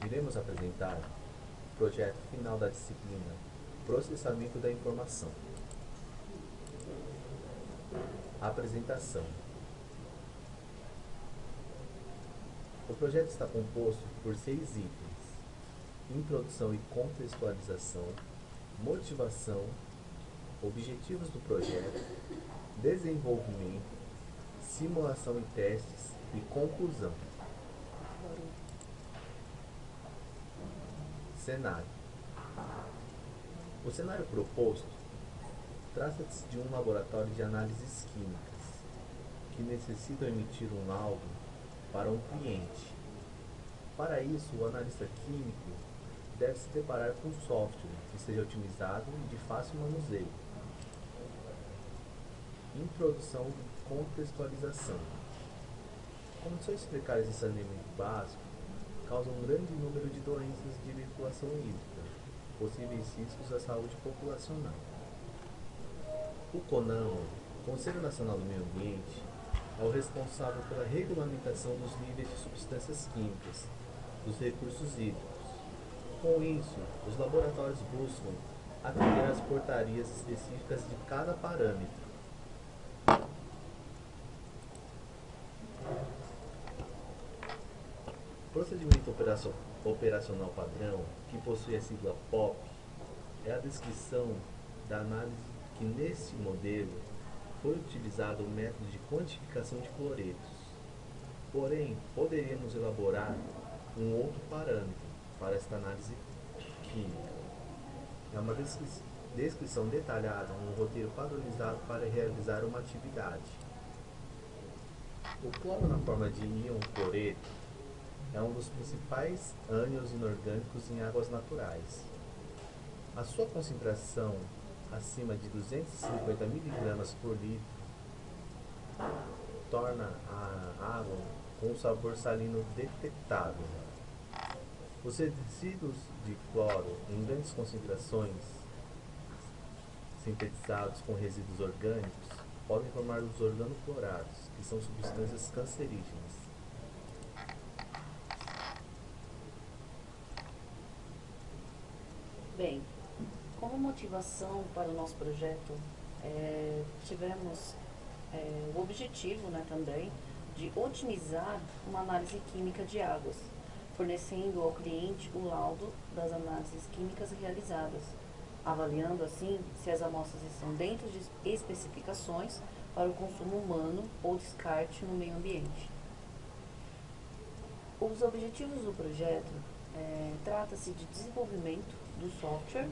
Iremos apresentar o projeto final da disciplina Processamento da Informação. Apresentação. O projeto está composto por 6 itens: introdução e contextualização, motivação, objetivos do projeto, desenvolvimento, simulação e testes e conclusão. Cenário. O cenário proposto trata-se de um laboratório de análises químicas que necessitam emitir um laudo para um cliente. Para isso, o analista químico deve se deparar com um software que seja otimizado e de fácil manuseio. Introdução e contextualização. Condições fecais de saneamento básico causam um grande número de doenças de veiculação hídrica, possíveis riscos à saúde populacional. O CONAMA, Conselho Nacional do Meio Ambiente, é o responsável pela regulamentação dos níveis de substâncias químicas dos recursos hídricos. Com isso, os laboratórios buscam atender às portarias específicas de cada parâmetro. Procedimento operacional padrão, que possui a sigla POP, é a descrição da análise que nesse modelo foi utilizado o método de quantificação de cloretos. Porém, poderíamos elaborar um outro parâmetro para esta análise química. É uma descrição detalhada, um roteiro padronizado para realizar uma atividade. O cloro na forma de íon cloreto é um dos principais ânions inorgânicos em águas naturais. A sua concentração acima de 250 mg por litro torna a água com um sabor salino detectável. Os resíduos de cloro em grandes concentrações, sintetizados com resíduos orgânicos, podem formar os organoclorados, que são substâncias cancerígenas. Bem, como motivação para o nosso projeto, tivemos o objetivo, também de otimizar uma análise química de águas, fornecendo ao cliente o laudo das análises químicas realizadas, avaliando assim se as amostras estão dentro de especificações para o consumo humano ou descarte no meio ambiente. Os objetivos do projeto trata-se de desenvolvimento do software,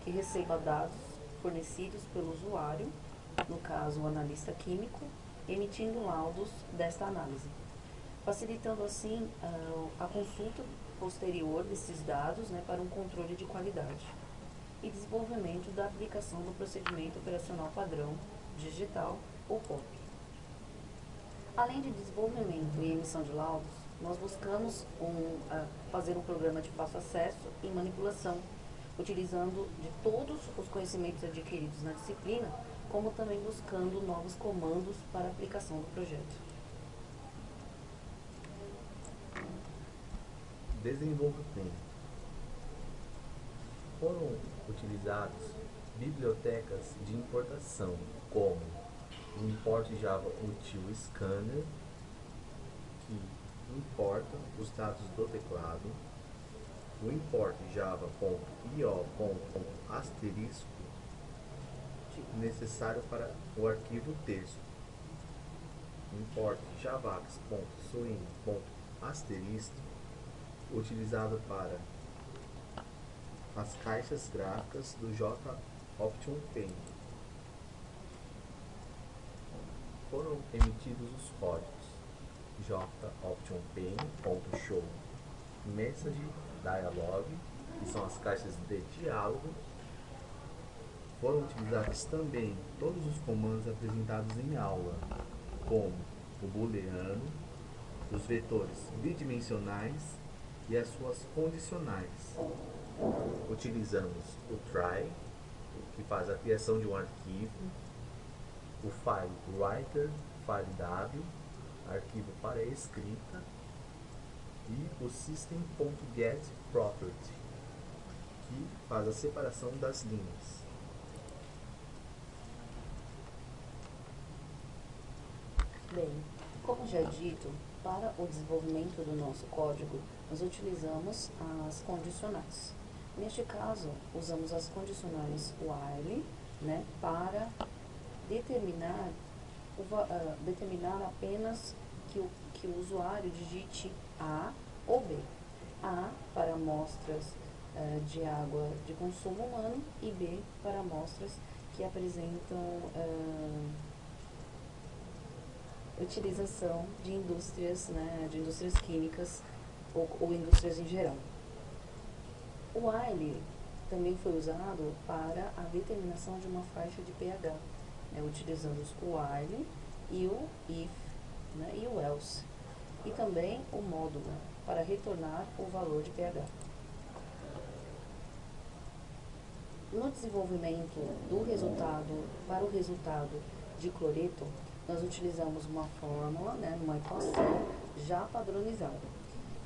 que receba dados fornecidos pelo usuário, no caso o analista químico, emitindo laudos desta análise, facilitando assim a consulta posterior desses dados para um controle de qualidade e desenvolvimento da aplicação do procedimento operacional padrão digital ou POP. Além de desenvolvimento e emissão de laudos, nós buscamos fazer um programa de fácil acesso e manipulação, utilizando de todos os conhecimentos adquiridos na disciplina, como também buscando novos comandos para a aplicação do projeto. Desenvolvimento. Foram utilizados bibliotecas de importação, como o Import Java Util Scanner, que importa os dados do teclado, o import java.io.asterisco, necessário para o arquivo texto, import javax.swing.asterisco, utilizado para as caixas gráficas do J-Option Paint. Foram emitidos os códigos J-Option-Paint.show Message Dialog, que são as caixas de diálogo. Foram utilizados também todos os comandos apresentados em aula, como o booleano, os vetores bidimensionais e as suas condicionais. Utilizamos o try, que faz a criação de um arquivo, o file writer, file w, arquivo para escrita, e o system.getProperty, que faz a separação das linhas. Bem, como já dito, para o desenvolvimento do nosso código, nós utilizamos as condicionais. Neste caso, usamos as condicionais while, né, para determinar, determinar apenas que o usuário digite A ou B. A para amostras de água de consumo humano e B para amostras que apresentam utilização de indústrias, né, de indústrias químicas ou indústrias em geral. O while também foi usado para a determinação de uma faixa de pH, né, utilizando o while e o if, né, e o else, e também o módulo para retornar o valor de pH. No desenvolvimento do resultado, para o resultado de cloreto, nós utilizamos uma fórmula, né, uma equação já padronizada.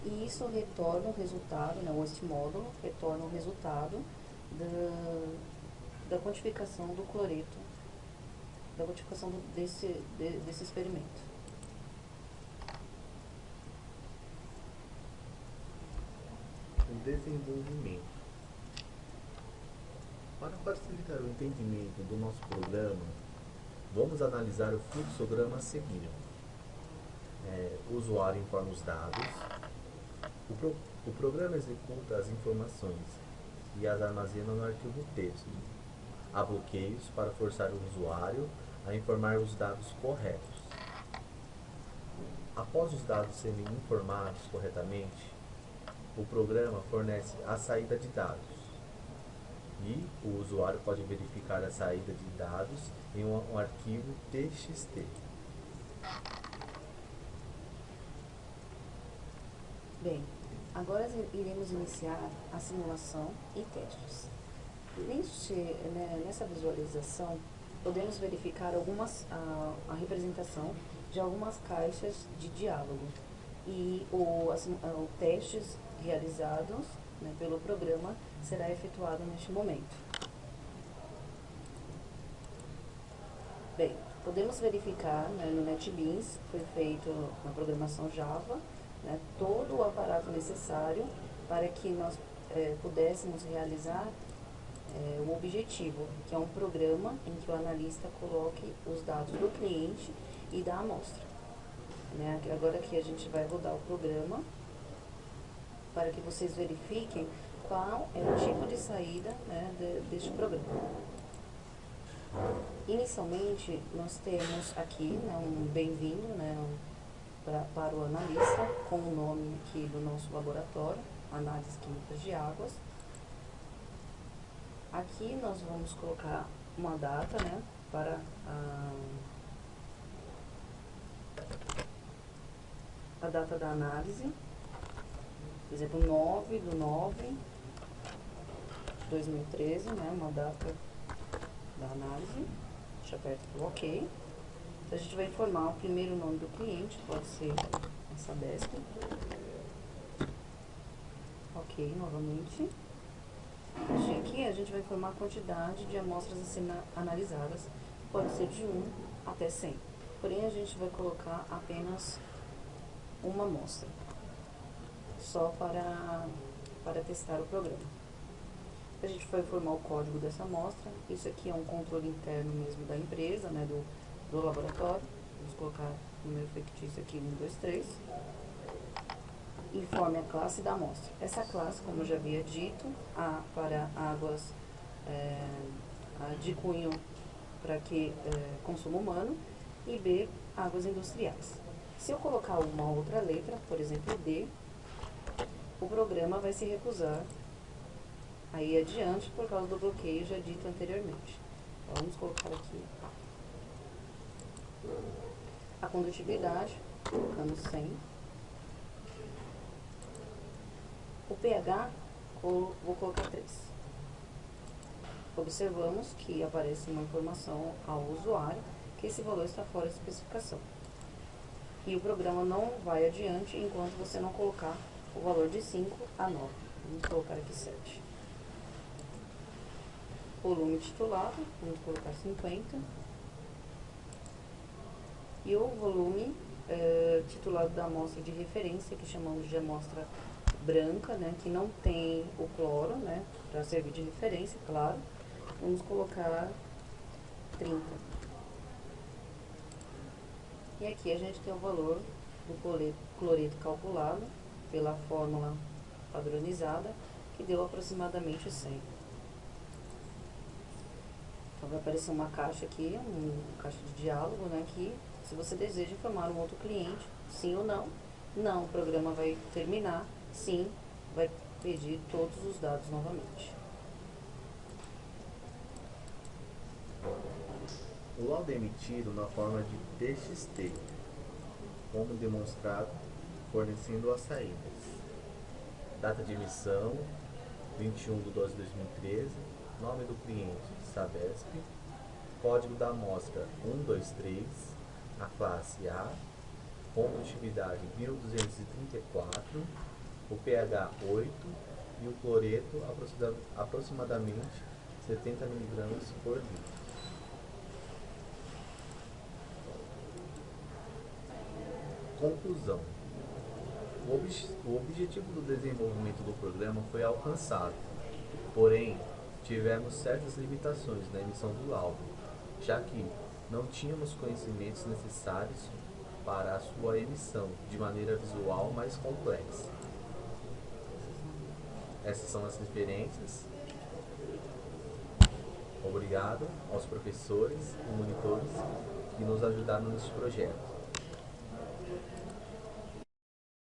E isso retorna o resultado, né, este módulo retorna o resultado da quantificação do cloreto, da quantificação desse experimento. O desenvolvimento. Para facilitar o entendimento do nosso programa, vamos analisar o fluxograma a seguir. O usuário informa os dados, o programa executa as informações e as armazena no arquivo texto. Há bloqueios para forçar o usuário a informar os dados corretos. Após os dados serem informados corretamente, o programa fornece a saída de dados e o usuário pode verificar a saída de dados em um arquivo TXT. Bem, agora iremos iniciar a simulação e testes. Nessa visualização, podemos verificar a representação de algumas caixas de diálogo e os testes realizados, né, pelo programa será efetuado neste momento. Bem, podemos verificar, né, no NetBeans, foi feito na programação Java, né, todo o aparato necessário para que nós pudéssemos realizar o objetivo, que é um programa em que o analista coloque os dados do cliente e da amostra. Né? Agora aqui a gente vai rodar o programa para que vocês verifiquem qual é o tipo de saída, né, deste programa. Inicialmente, nós temos aqui, né, um bem-vindo, né, para o analista, com o nome aqui do nosso laboratório, Análises Químicas de Águas. Aqui nós vamos colocar uma data, né, para a data da análise, por exemplo, 9/9/2013, né, uma data da análise. A gente aperta o OK. Então, a gente vai informar o primeiro nome do cliente, pode ser essa Sabesp. OK, novamente. Aqui a gente vai informar a quantidade de amostras a serem analisadas, pode ser de 1 até 100. Porém, a gente vai colocar apenas uma amostra, só para testar o programa. A gente vai informar o código dessa amostra. Isso aqui é um controle interno mesmo da empresa, né, do laboratório. Vamos colocar o número fictício aqui, 1, 2, 3. Informe a classe da amostra. Essa classe, como eu já havia dito, A para águas de cunho para consumo humano e B, águas industriais. Se eu colocar uma outra letra, por exemplo D, o programa vai se recusar a ir adiante por causa do bloqueio já dito anteriormente. Então, vamos colocar aqui a condutividade, colocando 100. O pH, vou colocar 3. Observamos que aparece uma informação ao usuário que esse valor está fora de especificação. E o programa não vai adiante enquanto você não colocar o valor de 5 a 9. Vamos colocar aqui 7. Volume titulado, vamos colocar 50. E o volume titulado da amostra de referência, que chamamos de amostra branca, né, que não tem o cloro, né, para servir de referência, claro. Vamos colocar 30. E aqui a gente tem o valor do cloreto calculado pela fórmula padronizada, que deu aproximadamente 100. Então vai aparecer uma caixa aqui, uma caixa de diálogo, né, que se você deseja informar um outro cliente, sim ou não, não, o programa vai terminar, sim, vai pedir todos os dados novamente. O laudo é emitido na forma de TXT, como demonstrado, fornecendo as saídas. Data de emissão, 21/12/2013, nome do cliente, Sabesp, código da amostra 123, a classe A, condutividade 1234, o pH 8 e o cloreto aproximadamente 70 mg por litro. Conclusão. O objetivo do desenvolvimento do programa foi alcançado, porém, tivemos certas limitações na emissão do laudo, já que não tínhamos conhecimentos necessários para a sua emissão de maneira visual mais complexa. Essas são as referências. Obrigado aos professores e monitores que nos ajudaram neste projeto.